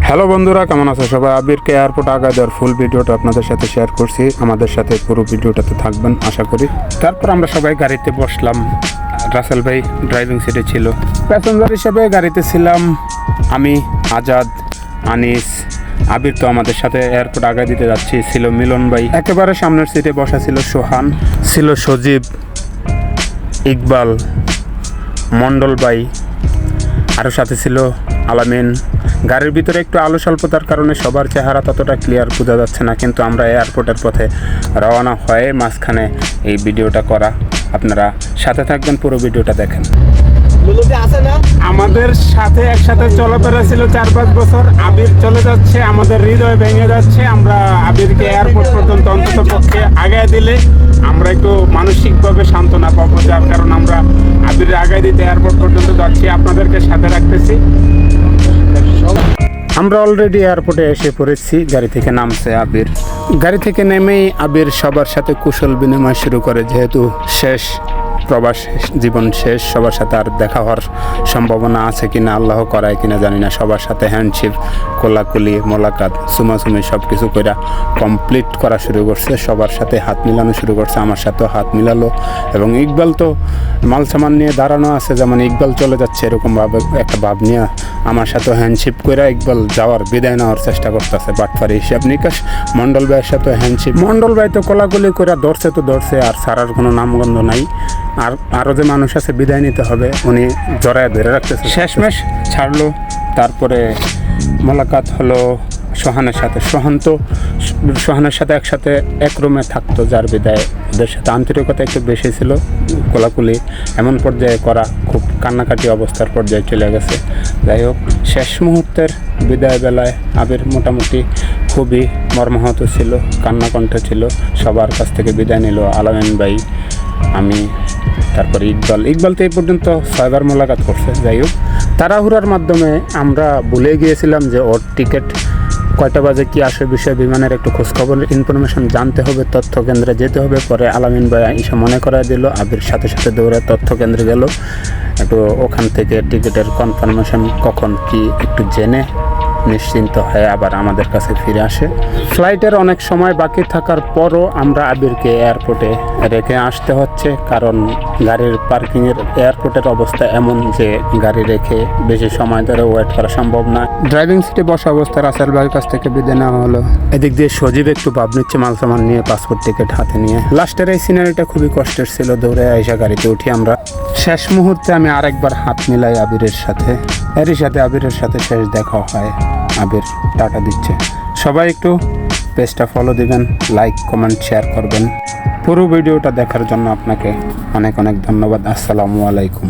Hello বন্ধুরা, কেমন আছো সবাই? আবিরকে এয়ারপোর্ট আগায় দেওয়ার ফুল ভিডিওটা আপনাদের সাথে শেয়ার করছি। আমাদের সাথে পুরো ভিডিওটাতে থাকবেন আশা করি। তারপর আমরা সবাই গাড়িতে বসলাম। রাসেল ভাই ড্রাইভিং সিটে ছিল, প্যাসেঞ্জার হিসেবে গাড়িতে ছিলাম আমি, আজাদ, আনিস, আবির তো আমাদের সাথে এয়ারপোর্ট আগায় দিতে যাচ্ছি। ছিল মিলন ভাই, একেবারে সামনের সিটে বসা ছিল সোহান, ছিল সজীব, ইকবাল, মন্ডল ভাই, আরও সাথে ছিল আলামিন। গাড়ির ভিতরে একটু আলো স্বল্পতার কারণে সবার চেহারা ততটা ক্লিয়ার বোঝা যাচ্ছে না, কিন্তু আমরা এয়ারপোর্টের পথে রওনা হয়ে মাঝখানে এই ভিডিওটা করা। আপনারা সাথে থাকবেন, পুরো ভিডিওটা দেখেন। আমাদের সাথে একসাথে চলাফেরা ছিল 4-5 বছর। আবির চলে যাচ্ছে, আমাদের হৃদয় ভেঙে যাচ্ছে। আমরা আবিরকে এয়ারপোর্ট পর্যন্ত অন্তত পক্ষে আগায় দিলে আমরা একটু মানসিকভাবে সান্ত্বনা পাবো, যার কারণ আমরা আবির আগায় দিতে এয়ারপোর্ট পর্যন্ত যাচ্ছি, আপনাদেরকে সাথে রাখতেছি। আমরা অলরেডি এয়ারপোর্টে এসে পড়েছি। গাড়ি থেকে নামছে আবির। গাড়ি থেকে নেমেই আবির সবার সাথে কুশল বিনিময় শুরু করে, যেহেতু শেষ প্রবাস জীবন শেষ, সবার সাথে আর দেখা হওয়ার সম্ভাবনা আছে কিনা, আল্লাহ করায় কিনা জানি না। সবার সাথে হ্যান্ডশেক, কোলাকুলি, মোলাকাত, সুমাসুমি সব কিছু করে কমপ্লিট করা শুরু করছে। সবার সাথে হাত মিলানো শুরু করছে, আমার সাথেও হাত মিলালো। এবং ইকবাল তো মাল সামান নিয়ে দাঁড়ানো আছে, যেমন ইকবাল চলে যাচ্ছে এরকম ভাবে একটা ভাব নিয়ে আমার সাথেও হ্যান্ডশেক করে ইকবাল যাওয়ার বিদায় নেওয়ার চেষ্টা করতেছে। বাটফারি হিসাব নিকাশ। মন্ডল ভাইয়ের সাথে হ্যান্ডশেক। মন্ডল ভাই তো কোলাকুলি করে ধরছে তো ধরছে, আর ছাড়ার কোনো নামগন্ধ নাই। আর আরও যে মানুষ আছে বিদায় নিতে হবে, উনি জড়ায় ধরে রাখতেছে। শেষমেশ ছাড়লো। তারপরে মোলাকাত হলো সোহানের সাথে। সোহানের সাথে একসাথে এক রুমে থাকতো, যার বিদায় ওদের সাথে আন্তরিকতা একটু বেশি ছিল। কোলাকুলি এমন পর্যায়ে করা, খুব কান্নাকাটি অবস্থার পর্যায়ে চলে গেছে। যাই হোক, শেষ মুহূর্তের বিদায় বেলায় আবির মোটামুটি খুবই মর্মাহত ছিল, কান্নাকণ্ঠ ছিল। সবার কাছ থেকে বিদায় নিল আলামিন ভাই, আমি, তারপরে ইকবাল তো এই পর্যন্ত 6 বার মোলাকাত করছে। যাই হোক, তাড়াহুড়ার মাধ্যমে আমরা ভুলে গিয়েছিলাম যে ওর টিকিট কয়টা বাজে, কি আসে বিষয়ে বিমানের একটু খোঁজখবর ইনফরমেশন জানতে হবে, তথ্য কেন্দ্রে যেতে হবে। পরে আলামিন ভাই এসে মনে করায় দিল, আবির সাথে সাথে দৌড়ে তথ্য কেন্দ্রে গেল, একটু ওখান থেকে টিকিটের কনফার্মেশন কখন কি একটু জেনে নিশ্চিন্ত হয়ে আবার আমাদের কাছে ফিরে আসে। ফ্লাইটের অনেক সময় বাকি থাকার পরও আমরা আবিরকে এয়ারপোর্টে রেখে আসতে হচ্ছে, কারণ গাড়ির পার্কিংয়ের এয়ারপোর্টের অবস্থা এমন যে গাড়ি রেখে বেশি সময় ধরে ওয়েট করা সম্ভব না। ড্রাইভিং সিটে বসা অবস্থায় রাসেল ভাইয়ের কাছ থেকে বিদায় নেওয়া হলো। এদিক দিয়ে সজীব একটু ভাব নিচ্ছে মাল সামান নিয়ে, পাসপোর্ট টিকিট হাতে নিয়ে। লাস্টের এই সিনারিটা খুবই কষ্টের ছিল। দৌড়ে আইসা গাড়িতে উঠি আমরা। শেষ মুহূর্তে আমি আরেকবার হাত মিলাই আবিরের সাথে। এরই সাথে আবিরের সাথে শেষ দেখা হয়। আবির টাটা দিচ্ছে। সবাই একটু পেজটা ফলো দিবেন, লাইক, কমেন্ট, শেয়ার করবেন। পুরো ভিডিওটা দেখার জন্য আপনাকে অনেক অনেক ধন্যবাদ। আসসালামু আলাইকুম।